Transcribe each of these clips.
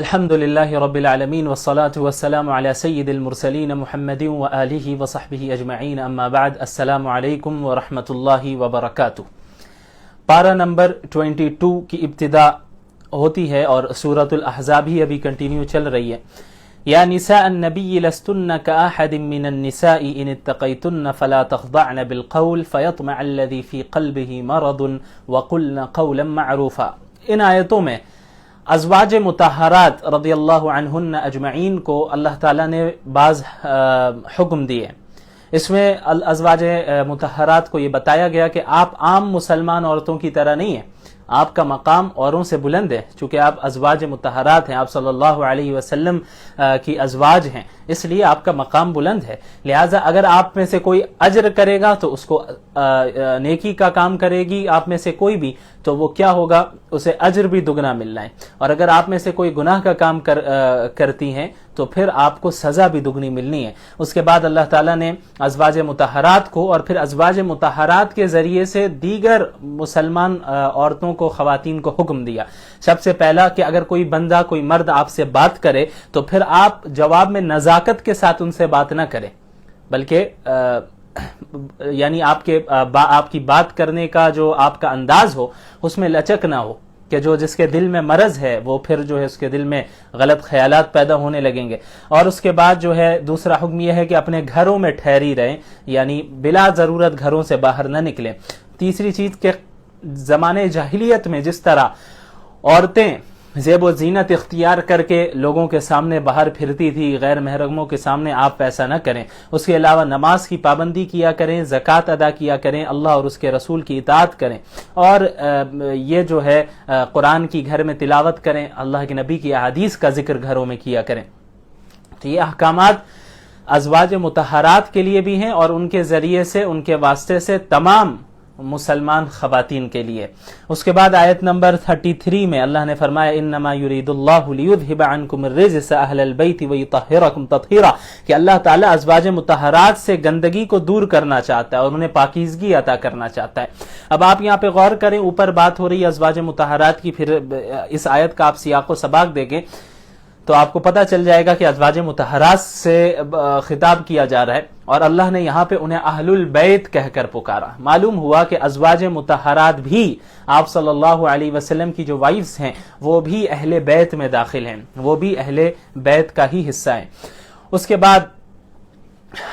الحمد لله رب العالمين والصلاة والسلام على سيد المرسلين محمد وآله وصحبه أجمعين أما بعد السلام عليكم ورحمة الله وبركاته۔ پارہ نمبر 22 کی ابتدا ہوتی ہے اور سورۃ الاحزاب ہی ابھی کنٹینیو چل رہی ہے۔ یا نساء النبی لستن کأحد من النساء ان اتقیتن فلا تخضعن بالقول فيطمع الذي في قلبه مرض وقلن قولا معروفا۔ ان آیتوں میں ازواج مطہرات رضی اللہ عنہن اجمعین کو اللہ تعالیٰ نے بعض حکم دیے۔ اس میں ازواج مطہرات کو یہ بتایا گیا کہ آپ عام مسلمان عورتوں کی طرح نہیں ہیں، آپ کا مقام اوروں سے بلند ہے، چونکہ آپ ازواج مطہرات ہیں، آپ صلی اللہ علیہ وسلم کی ازواج ہیں، اس لیے آپ کا مقام بلند ہے۔ لہٰذا اگر آپ میں سے کوئی اجر کرے گا تو اس کو نیکی کا کام کرے گی آپ میں سے کوئی بھی، تو وہ کیا ہوگا، اسے اجر بھی دگنا ملنا ہے، اور اگر آپ میں سے کوئی گناہ کا کام کرتی ہیں تو پھر آپ کو سزا بھی دگنی ملنی ہے۔ اس کے بعد اللہ تعالیٰ نے ازواج مطہرات کو اور پھر ازواج مطہرات کے ذریعے سے دیگر مسلمان عورتوں کو، خواتین کو حکم دیا۔ سب سے پہلا کہ اگر کوئی بندہ، کوئی مرد آپ سے بات کرے تو پھر آپ جواب میں نزاکت کے ساتھ ان سے بات نہ کریں، بلکہ یعنی آپ کی بات کرنے کا جو آپ کا انداز ہو اس میں لچک نہ ہو کہ جس کے دل میں مرض ہے وہ پھر جو ہے اس کے دل میں غلط خیالات پیدا ہونے لگیں گے۔ اور اس کے بعد جو ہے دوسرا حکم یہ ہے کہ اپنے گھروں میں ٹھہری رہیں، یعنی بلا ضرورت گھروں سے باہر نہ نکلیں۔ تیسری چیز کہ زمانے جاہلیت میں جس طرح عورتیں زیب و زینت اختیار کر کے لوگوں کے سامنے باہر پھرتی تھی، غیر محرموں کے سامنے آپ ایسا نہ کریں۔ اس کے علاوہ نماز کی پابندی کیا کریں، زکوٰۃ ادا کیا کریں، اللہ اور اس کے رسول کی اطاعت کریں، اور یہ جو ہے قرآن کی گھر میں تلاوت کریں، اللہ کے نبی کی احادیث کا ذکر گھروں میں کیا کریں۔ تو یہ احکامات ازواج مطہرات کے لیے بھی ہیں اور ان کے ذریعے سے، ان کے واسطے سے تمام مسلمان خواتین کے لیے۔ اس کے بعد آیت نمبر 33 میں اللہ نے فرمایا انما یرید اللہ لیذھب عنکم الرجس اہل البیت ویطہرکم تطہیرا، کہ اللہ تعالیٰ ازواج مطہرات سے گندگی کو دور کرنا چاہتا ہے اور انہیں پاکیزگی عطا کرنا چاہتا ہے۔ اب آپ یہاں پہ غور کریں، اوپر بات ہو رہی ہے ازواج مطہرات کی، پھر اس آیت کا آپ سیاق و سباق دیکھیں تو آپ کو پتہ چل جائے گا کہ ازواج مطہرات سے خطاب کیا جا رہا ہے، اور اللہ نے یہاں پہ انہیں اہل البیت کہہ کر پکارا۔ معلوم ہوا کہ ازواج مطہرات بھی آپ صلی اللہ علیہ وسلم کی جو وائفز ہیں وہ بھی اہل بیت میں داخل ہیں، وہ بھی اہل بیت کا ہی حصہ ہیں۔ اس کے بعد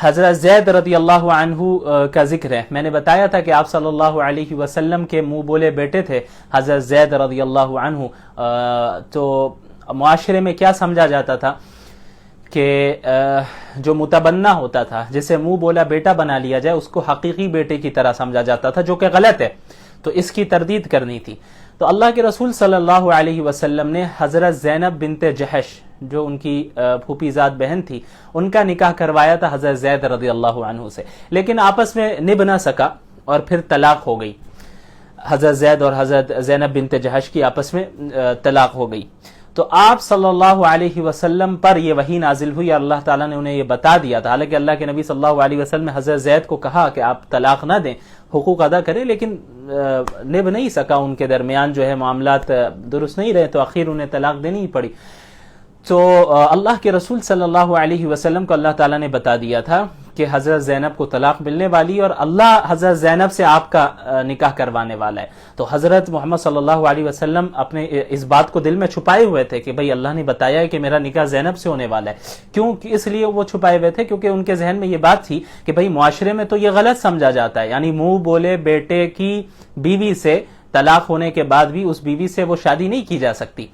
حضرت زید رضی اللہ عنہ کا ذکر ہے۔ میں نے بتایا تھا کہ آپ صلی اللہ علیہ وسلم کے منہ بولے بیٹے تھے حضرت زید رضی اللہ عنہ۔ تو معاشرے میں کیا سمجھا جاتا تھا کہ جو متبنہ ہوتا تھا، جسے منہ بولا بیٹا بنا لیا جائے، اس کو حقیقی بیٹے کی طرح سمجھا جاتا تھا، جو کہ غلط ہے، تو اس کی تردید کرنی تھی۔ تو اللہ کے رسول صلی اللہ علیہ وسلم نے حضرت زینب بنت جحش، جو ان کی پھوپھی زاد بہن تھی، ان کا نکاح کروایا تھا حضرت زید رضی اللہ عنہ سے، لیکن آپس میں نبھ نہ سکا اور پھر طلاق ہو گئی۔ حضرت زید اور حضرت زینب بنت جحش کی آپس میں طلاق ہو گئی۔ تو آپ صلی اللہ علیہ وسلم پر یہ وحی نازل ہوئی، اللہ تعالیٰ نے انہیں یہ بتا دیا تھا۔ حالانکہ اللہ کے نبی صلی اللہ علیہ وسلم نے حضرت زید کو کہا کہ آپ طلاق نہ دیں، حقوق ادا کریں، لیکن نبھ نہیں سکا، ان کے درمیان جو ہے معاملات درست نہیں رہے، تو آخر انہیں طلاق دینی ہی پڑی۔ تو اللہ کے رسول صلی اللہ علیہ وسلم کو اللہ تعالیٰ نے بتا دیا تھا کہ حضرت زینب کو طلاق ملنے والی، اور اللہ حضرت زینب سے آپ کا نکاح کروانے والا ہے۔ تو حضرت محمد صلی اللہ علیہ وسلم اپنے اس بات کو دل میں چھپائے ہوئے تھے کہ بھئی اللہ نے بتایا ہے کہ میرا نکاح زینب سے ہونے والا ہے۔ کیوں اس لیے وہ چھپائے ہوئے تھے؟ کیونکہ ان کے ذہن میں یہ بات تھی کہ بھئی معاشرے میں تو یہ غلط سمجھا جاتا ہے، یعنی منہ بولے بیٹے کی بیوی سے طلاق ہونے کے بعد بھی اس بیوی سے وہ شادی نہیں کی جا سکتی۔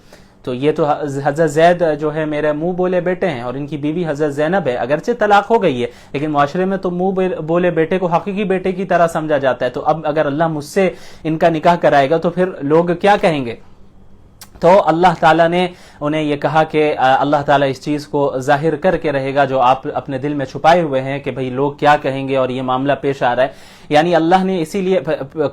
تو یہ تو حضرت زید جو ہے میرے منہ بولے بیٹے ہیں، اور ان کی بیوی حضرت زینب ہے، اگرچہ طلاق ہو گئی ہے لیکن معاشرے میں تو منہ بولے بیٹے کو حقیقی بیٹے کی طرح سمجھا جاتا ہے۔ تو اب اگر اللہ مجھ سے ان کا نکاح کرائے گا تو پھر لوگ کیا کہیں گے؟ تو اللہ تعالیٰ نے انہیں یہ کہا کہ اللہ تعالیٰ اس چیز کو ظاہر کر کے رہے گا جو آپ اپنے دل میں چھپائے ہوئے ہیں کہ بھئی لوگ کیا کہیں گے، اور یہ معاملہ پیش آ رہا ہے۔ یعنی اللہ نے اسی لیے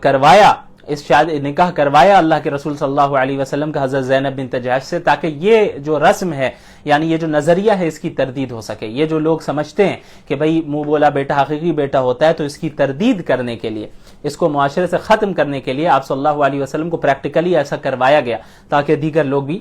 کروایا، اس نکاح کروایا اللہ کے رسول صلی اللہ علیہ وسلم کا حضرت زینب بنت جحش سے، تاکہ یہ جو رسم ہے، یعنی یہ جو نظریہ ہے، اس کی تردید ہو سکے۔ یہ جو لوگ سمجھتے ہیں کہ بھئی منہ بولا بیٹا حقیقی بیٹا ہوتا ہے، تو اس کی تردید کرنے کے لیے، اس کو معاشرے سے ختم کرنے کے لیے آپ صلی اللہ علیہ وسلم کو پریکٹیکلی ایسا کروایا گیا تاکہ دیگر لوگ بھی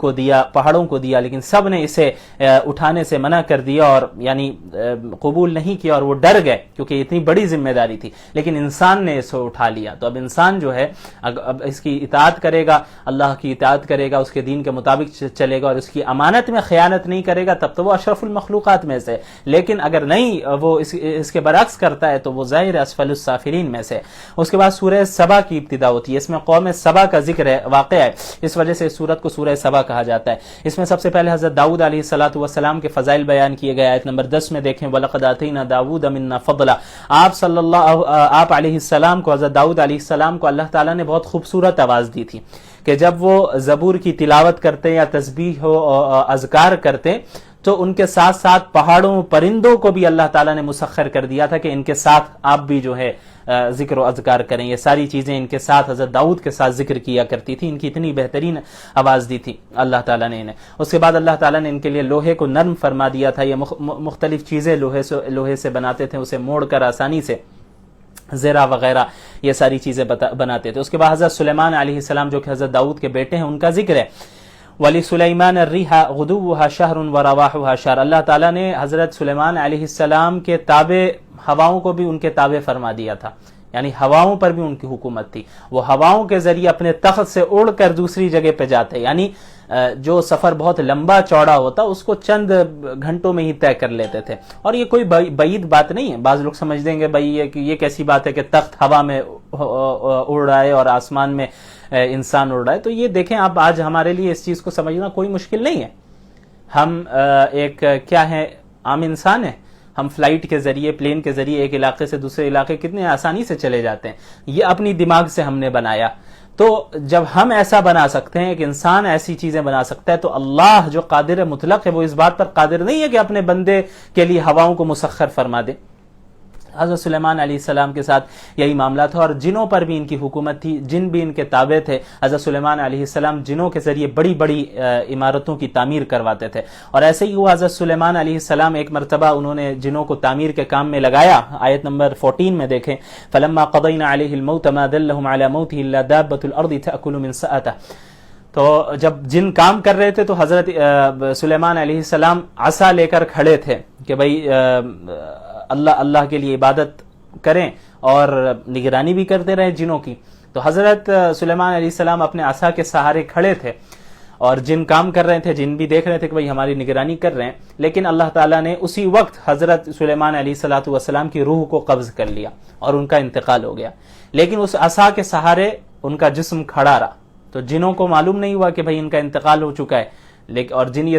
کو دیا, پہاڑوں کو دیا, لیکن سب نے اسے اٹھانے سے منع کر دیا اور یعنی قبول نہیں کیا اور وہ ڈر گئے کیونکہ اتنی بڑی ذمہ داری تھی. لیکن انسان نے اسے اٹھا لیا. تو اب انسان جو ہے اب اس کی اطاعت کرے گا, اللہ کی اطاعت کرے گا, اس کے دین کے مطابق چلے گا اور اس کی امانت میں خیانت نہیں کرے گا, تب تو وہ اشرف المخلوقات میں سے. لیکن اگر نہیں وہ اس کے برعکس کرتا ہے تو وہ ظاہر اسفل السافلین میں سے. اس کے بعد سورہ سبا کی ابتدا ہوتی ہے. اس میں قوم سبا کا ذکر ہے, واقعہ ہے, اس وجہ سے اس سورت کو سورہ سبا کہا جاتا ہے. اس میں سب سے پہلے حضرت داؤد علیہ السلام کے فضائل بیان کیے گئے. آیت نمبر 10 میں دیکھیں وَلَقَدْ آتَيْنَا دَاوُودَ مِنَّا فَضْلًا. آپ علیہ السلام کو, حضرت داؤد علیہ السلام کو اللہ تعالیٰ نے بہت خوبصورت آواز دی تھی کہ جب وہ زبور کی تلاوت کرتے یا تسبیح و اذکار کرتے تو ان کے ساتھ ساتھ پہاڑوں پرندوں کو بھی اللہ تعالیٰ نے مسخر کر دیا تھا کہ ان کے ساتھ آپ بھی جو ہے ذکر و اذکار کریں. یہ ساری چیزیں ان کے ساتھ حضرت داؤد کے ساتھ ذکر کیا کرتی تھی. ان کی اتنی بہترین آواز دی تھی اللہ تعالیٰ نے انہیں. اس کے بعد اللہ تعالیٰ نے ان کے لیے لوہے کو نرم فرما دیا تھا. یہ مختلف چیزیں لوہے سے بناتے تھے, اسے موڑ کر آسانی سے زیرہ وغیرہ یہ ساری چیزیں بناتے تھے. اس کے بعد حضرت سلیمان علیہ السلام جو کہ حضرت داؤد کے بیٹے ہیں ان کا ذکر ہے. وَلِسُلَيْمَانَ الرِّيحَ غُدُوُّهَا شَهْرٌ وَرَوَاحُهَا شَهْرٌ. اللہ تعالیٰ نے حضرت سلیمان علیہ السلام کے تابع ہواؤں کو بھی ان کے تابع فرما دیا تھا, یعنی ہواؤں پر بھی ان کی حکومت تھی. وہ ہواؤں کے ذریعے اپنے تخت سے اڑ کر دوسری جگہ پہ جاتے, یعنی جو سفر بہت لمبا چوڑا ہوتا اس کو چند گھنٹوں میں ہی طے کر لیتے تھے. اور یہ کوئی بعید بات نہیں ہے. بعض لوگ سمجھ دیں گے بھائی یہ کیسی بات ہے کہ تخت ہوا میں اڑ رہا ہے اور آسمان میں انسان اڑ رہا ہے. تو یہ دیکھیں آپ, آج ہمارے لیے اس چیز کو سمجھنا کوئی مشکل نہیں ہے. ہم ایک کیا ہے, عام انسان ہیں. ہم فلائٹ کے ذریعے, پلین کے ذریعے ایک علاقے سے دوسرے علاقے کتنے آسانی سے چلے جاتے ہیں. یہ اپنی دماغ سے ہم نے بنایا. تو جب ہم ایسا بنا سکتے ہیں, ایک انسان ایسی چیزیں بنا سکتا ہے, تو اللہ جو قادر مطلق ہے وہ اس بات پر قادر نہیں ہے کہ اپنے بندے کے لیے ہواؤں کو مسخر فرما دے. حضرت سلیمان علیہ السلام کے ساتھ یہی معاملہ تھا اور جنوں پر بھی ان کی حکومت تھی, جن بھی ان کے تابع تھے. حضرت سلیمان علیہ السلام جنوں کے ذریعے بڑی بڑی عمارتوں کی تعمیر کرواتے تھے. اور ایسے ہی ہوا, حضرت سلیمان علیہ السلام ایک مرتبہ انہوں نے جنوں کو تعمیر کے کام میں لگایا. آیت نمبر 14 میں دیکھیں فَلَمَّا قَضَيْنَا عَلَيْهِ الْمَوْتَ مَا دَلَّهُمْ عَلَى مَوْتِهِ إِلَّا دَابَّةُ الْأَرْضِ تَأْكُلُ مِنْ سَأَتَهُ. تو جب جن کام کر رہے تھے تو حضرت سلیمان علیہ السلام عصا لے کر کھڑے تھے کہ بھائی اللہ کے لیے عبادت کریں اور نگرانی بھی کرتے رہے جنوں کی. تو حضرت سلیمان علیہ السلام اپنے عصا کے سہارے کھڑے تھے اور جن کام کر رہے تھے, جن بھی دیکھ رہے تھے کہ بھئی ہماری نگرانی کر رہے ہیں. لیکن اللہ تعالیٰ نے اسی وقت حضرت سلیمان علیہ السلام کی روح کو قبض کر لیا اور ان کا انتقال ہو گیا. لیکن اس عصا کے سہارے ان کا جسم کھڑا رہا. تو جنوں کو معلوم نہیں ہوا کہ بھئی ان کا انتقال ہو چکا ہے, لیکن اور جن یہ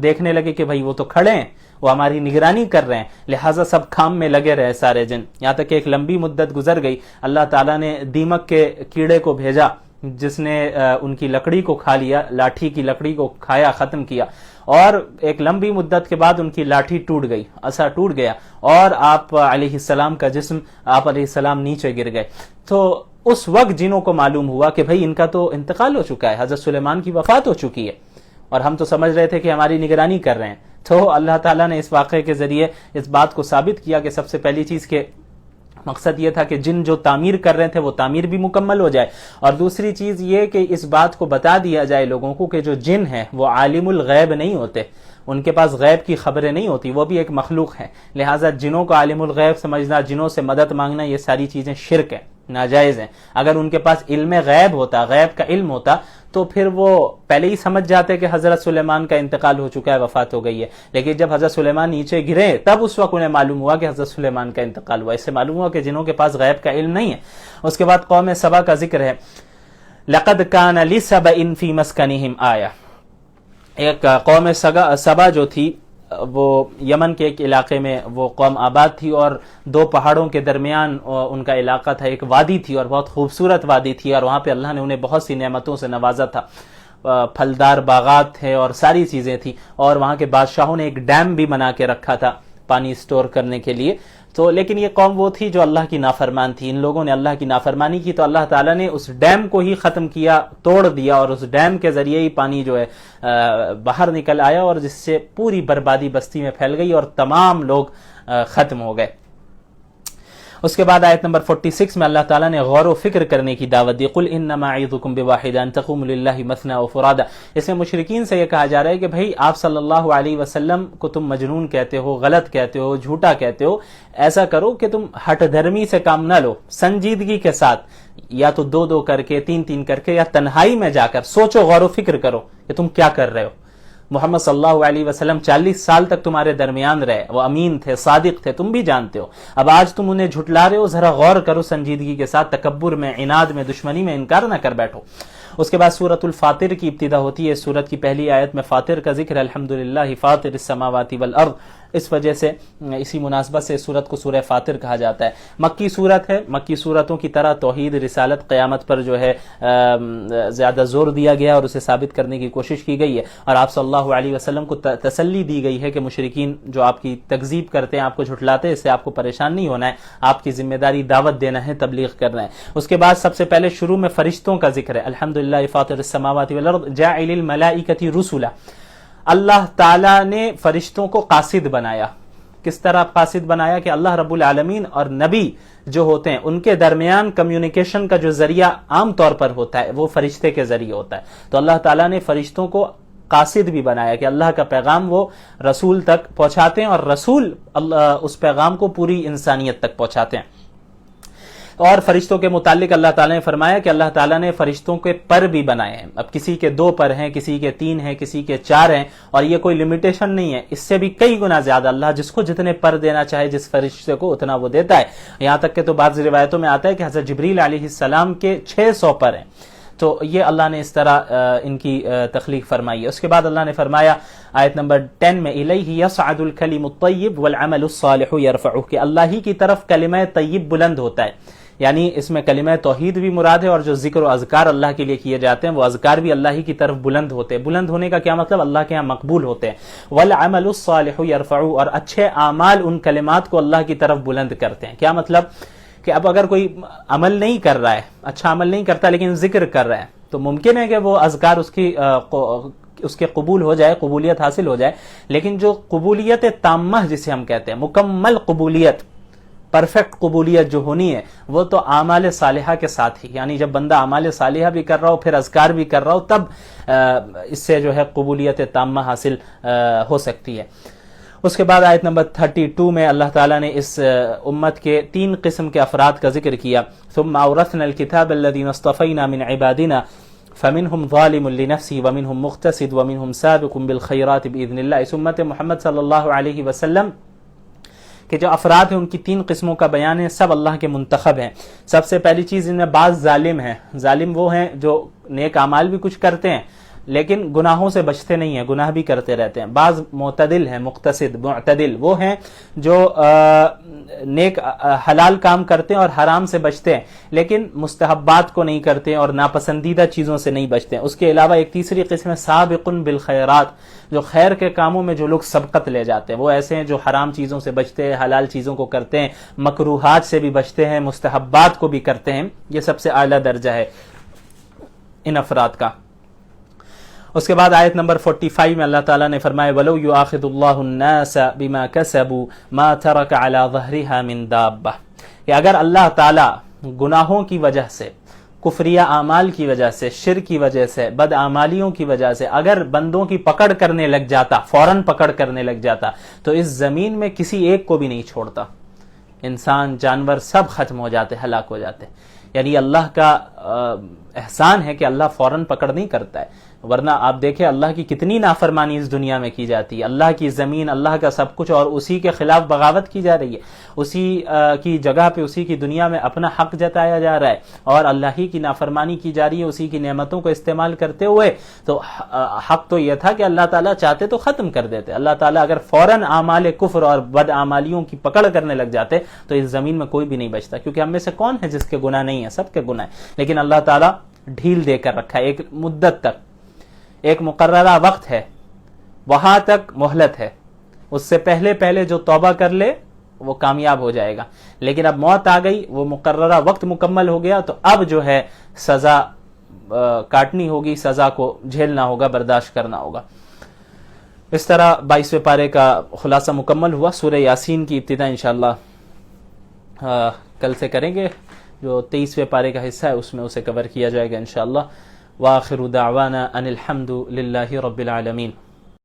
دیکھنے لگے کہ بھئی وہ تو کھڑے ہیں, وہ ہماری نگرانی کر رہے ہیں, لہٰذا سب کام میں لگے رہے سارے جن. یہاں تک کہ ایک لمبی مدت گزر گئی. اللہ تعالیٰ نے دیمک کے کیڑے کو بھیجا جس نے ان کی لکڑی کو کھا لیا, لاٹھی کی لکڑی کو کھایا, ختم کیا. اور ایک لمبی مدت کے بعد ان کی لاٹھی ٹوٹ گئی, عصا ٹوٹ گیا اور آپ علیہ السلام کا جسم, آپ علیہ السلام نیچے گر گئے. تو اس وقت جنوں کو معلوم ہوا کہ بھئی ان کا تو انتقال ہو چکا ہے, حضرت سلیمان کی وفات ہو چکی ہے, اور ہم تو سمجھ رہے تھے کہ ہماری نگرانی کر رہے ہیں. تو اللہ تعالیٰ نے اس واقعے کے ذریعے اس بات کو ثابت کیا کہ سب سے پہلی چیز کے مقصد یہ تھا کہ جن جو تعمیر کر رہے تھے وہ تعمیر بھی مکمل ہو جائے, اور دوسری چیز یہ کہ اس بات کو بتا دیا جائے لوگوں کو کہ جو جن ہیں وہ عالم الغیب نہیں ہوتے, ان کے پاس غیب کی خبریں نہیں ہوتی, وہ بھی ایک مخلوق ہے. لہٰذا جنوں کو عالم الغیب سمجھنا, جنوں سے مدد مانگنا, یہ ساری چیزیں شرک ہیں, ناجائز ہیں. اگر ان کے پاس علم غیب ہوتا, غیب کا علم ہوتا, تو پھر وہ پہلے ہی سمجھ جاتے کہ حضرت سلیمان کا انتقال ہو چکا ہے, وفات ہو گئی ہے. لیکن جب حضرت سلیمان نیچے گرے تب اس وقت انہیں معلوم ہوا کہ حضرت سلیمان کا انتقال ہوا. اس سے معلوم ہوا کہ جنوں کے پاس غیب کا علم نہیں ہے. اس کے بعد قوم سبا کا ذکر ہے. لَقَدْ كَانَ لِسَبَإٍ فِي مَسْكَنِهِمْ آیَةٌ. ایک قوم سبا جو تھی وہ یمن کے ایک علاقے میں وہ قوم آباد تھی, اور دو پہاڑوں کے درمیان ان کا علاقہ تھا. ایک وادی تھی اور بہت خوبصورت وادی تھی, اور وہاں پہ اللہ نے انہیں بہت سی نعمتوں سے نوازا تھا. پھلدار باغات تھے اور ساری چیزیں تھیں, اور وہاں کے بادشاہوں نے ایک ڈیم بھی بنا کے رکھا تھا پانی سٹور کرنے کے لیے. تو لیکن یہ قوم وہ تھی جو اللہ کی نافرمان تھی. ان لوگوں نے اللہ کی نافرمانی کی تو اللہ تعالیٰ نے اس ڈیم کو ہی ختم کیا, توڑ دیا, اور اس ڈیم کے ذریعے ہی پانی جو ہے باہر نکل آیا, اور جس سے پوری بربادی بستی میں پھیل گئی اور تمام لوگ ختم ہو گئے. اس کے بعد آیت نمبر 46 میں اللہ تعالیٰ نے غور و فکر کرنے کی دعوت دی. قل انما اعظکم بواحدہ ان تقوموا للہ مثنی وفرادا. اس میں مشرکین سے یہ کہا جا رہا ہے کہ بھائی آپ صلی اللہ علیہ وسلم کو تم مجنون کہتے ہو، غلط کہتے ہو، جھوٹا کہتے ہو. ایسا کرو کہ تم ہٹ دھرمی سے کام نہ لو، سنجیدگی کے ساتھ یا تو دو دو کر کے، تین تین کر کے، یا تنہائی میں جا کر سوچو، غور و فکر کرو کہ تم کیا کر رہے ہو. محمد صلی اللہ علیہ وسلم 40 سال تک تمہارے درمیان رہے، وہ امین تھے، صادق تھے، تم بھی جانتے ہو. اب آج تم انہیں جھٹلا رہے ہو، ذرا غور کرو سنجیدگی کے ساتھ، تکبر میں، عناد میں، دشمنی میں انکار نہ کر بیٹھو. اس کے بعد سورۃ الفاطر کی ابتدا ہوتی ہے. سورت کی پہلی آیت میں فاطر کا ذکر ہے، الحمدللہ فاطر السماوات والارض. اس وجہ سے اسی مناسبت سے سورت کو سورہ فاطر کہا جاتا ہے. مکی سورت ہے. مکی سورتوں کی طرح توحید، رسالت، قیامت پر جو ہے زیادہ زور دیا گیا اور اسے ثابت کرنے کی کوشش کی گئی ہے. اور آپ صلی اللہ علیہ وسلم کو تسلی دی گئی ہے کہ مشرکین جو آپ کی تکذیب کرتے ہیں، آپ کو جھٹلاتے ہیں، اس سے آپ کو پریشان نہیں ہونا ہے. آپ کی ذمہ داری دعوت دینا ہے، تبلیغ کرنا ہے. اس کے بعد سب سے پہلے شروع میں فرشتوں کا ذکر ہے. الحمدللہ فاطر السماوات والارض جاعل الملائکۃ رسلا. اللہ تعالیٰ نے فرشتوں کو قاصد بنایا. کس طرح قاصد بنایا؟ کہ اللہ رب العالمین اور نبی جو ہوتے ہیں ان کے درمیان کمیونیکیشن کا جو ذریعہ عام طور پر ہوتا ہے وہ فرشتے کے ذریعے ہوتا ہے. تو اللہ تعالیٰ نے فرشتوں کو قاصد بھی بنایا کہ اللہ کا پیغام وہ رسول تک پہنچاتے ہیں، اور رسول اس پیغام کو پوری انسانیت تک پہنچاتے ہیں. اور فرشتوں کے متعلق اللہ تعالیٰ نے فرمایا کہ اللہ تعالیٰ نے فرشتوں کے پر بھی بنائے ہیں. اب کسی کے 2 پر ہیں، کسی کے 3 ہیں، کسی کے 4 ہیں، اور یہ کوئی لمیٹیشن نہیں ہے. اس سے بھی کئی گنا زیادہ اللہ جس کو جتنے پر دینا چاہے، جس فرشتے کو اتنا وہ دیتا ہے. یہاں تک کہ تو بعض روایتوں میں آتا ہے کہ حضرت جبریل علیہ السلام کے 600 پر ہیں. تو یہ اللہ نے اس طرح ان کی تخلیق فرمائی ہے. اس کے بعد اللہ نے فرمایا آیت نمبر 10 میں الیہ یصعد الکلم الطیب والعمل الصالح یرفعہ، کہ اللہ ہی کی طرف کلمہ طیب بلند ہوتا ہے. یعنی اس میں کلمہ توحید بھی مراد ہے، اور جو ذکر و اذکار اللہ کے لیے کیے جاتے ہیں وہ اذکار بھی اللہ ہی کی طرف بلند ہوتے ہیں. بلند ہونے کا کیا مطلب؟ اللہ کے ہاں مقبول ہوتے ہیں. والعمل الصالح یرفعہ، اور اچھے اعمال ان کلمات کو اللہ کی طرف بلند کرتے ہیں. کیا مطلب؟ کہ اب اگر کوئی عمل نہیں کر رہا ہے، اچھا عمل نہیں کرتا لیکن ذکر کر رہا ہے، تو ممکن ہے کہ وہ اذکار اس کے قبول ہو جائے، قبولیت حاصل ہو جائے. لیکن جو قبولیت تامہ جسے ہم کہتے ہیں، مکمل قبولیت، پرفیکٹ قبولیت جو ہونی ہے، وہ تو اعمال صالحہ کے ساتھ ہی. یعنی جب بندہ اعمال صالحہ بھی کر رہا ہو، پھر اذکار بھی کر رہا ہو، تب اس سے جو ہے قبولیت تامہ حاصل ہو سکتی ہے. اس کے بعد آیت نمبر 32 میں اللہ تعالیٰ نے اس امت کے 3 قسم کے افراد کا ذکر کیا. ثم اورثنا الكتاب الذين اصطفينا من عبادنا فمنهم ظالم لنفسه ومنهم مقتصد ومنهم سابق بالخيرات باذن الله. اس امت محمد صلی اللہ علیہ وسلم کہ جو افراد ہیں ان کی 3 قسموں کا بیان ہے، سب اللہ کے منتخب ہیں. سب سے پہلی چیز ان میں بعض ظالم ہیں. ظالم وہ ہیں جو نیک اعمال بھی کچھ کرتے ہیں لیکن گناہوں سے بچتے نہیں ہیں، گناہ بھی کرتے رہتے ہیں. بعض معتدل ہیں، مقتصد، معتدل وہ ہیں جو نیک حلال کام کرتے ہیں اور حرام سے بچتے ہیں لیکن مستحبات کو نہیں کرتے اور ناپسندیدہ چیزوں سے نہیں بچتے ہیں. اس کے علاوہ ایک تیسری قسم ہے سابق بالخیرات، جو خیر کے کاموں میں جو لوگ سبقت لے جاتے ہیں. وہ ایسے ہیں جو حرام چیزوں سے بچتے ہیں، حلال چیزوں کو کرتے ہیں، مکروہات سے بھی بچتے ہیں، مستحبات کو بھی کرتے ہیں. یہ سب سے اعلیٰ درجہ ہے ان افراد کا. اس کے بعد آیت نمبر 45 میں اللہ تعالیٰ نے فرمایا وَلَوْ يُؤَاخِذُ اللَّهُ النَّاسَ بِمَا كَسَبُوا مَا تَرَكَ عَلَى ظَهْرِهَا مِن دَابَّةٍ، کہ اگر اللہ تعالیٰ گناہوں کی وجہ سے، کفریہ اعمال کی وجہ سے، شرک کی وجہ سے، بد اعمالیوں کی وجہ سے اگر بندوں کی پکڑ کرنے لگ جاتا، فوراً پکڑ کرنے لگ جاتا، تو اس زمین میں کسی ایک کو بھی نہیں چھوڑتا. انسان، جانور سب ختم ہو جاتے، ہلاک ہو جاتے. یعنی اللہ کا احسان ہے کہ اللہ فوراً پکڑ نہیں کرتا ہے، ورنہ آپ دیکھیں اللہ کی کتنی نافرمانی اس دنیا میں کی جاتی ہے. اللہ کی زمین، اللہ کا سب کچھ، اور اسی کے خلاف بغاوت کی جا رہی ہے. اسی کی جگہ پہ، اسی کی دنیا میں اپنا حق جتایا جا رہا ہے اور اللہ ہی کی نافرمانی کی جا رہی ہے اسی کی نعمتوں کو استعمال کرتے ہوئے. تو حق تو یہ تھا کہ اللہ تعالیٰ چاہتے تو ختم کر دیتے. اللہ تعالیٰ اگر فوراً اعمال کفر اور بد اعمالیوں کی پکڑ کرنے لگ جاتے تو اس زمین میں کوئی بھی نہیں بچتا، کیونکہ ہم میں سے کون ہے جس کے گناہ نہیں ہے؟ سب کے گناہ ہیں. لیکن اللہ تعالیٰ ڈھیل دے کر رکھا ہے، ایک مدت تک، ایک مقررہ وقت ہے، وہاں تک مہلت ہے. اس سے پہلے جو توبہ کر لے وہ کامیاب ہو جائے گا. لیکن اب موت آ گئی، وہ مقررہ وقت مکمل ہو گیا، تو اب جو ہے سزا کاٹنی ہوگی، سزا کو جھیلنا ہوگا، برداشت کرنا ہوگا. اس طرح 22ویں پارے کا خلاصہ مکمل ہوا. سورہ یاسین کی ابتدا انشاءاللہ کل سے کریں گے، جو 23ویں پارے کا حصہ ہے اس میں اسے کور کیا جائے گا انشاءاللہ۔ وآخر دعوانا ان الحمد للہ رب العالمین۔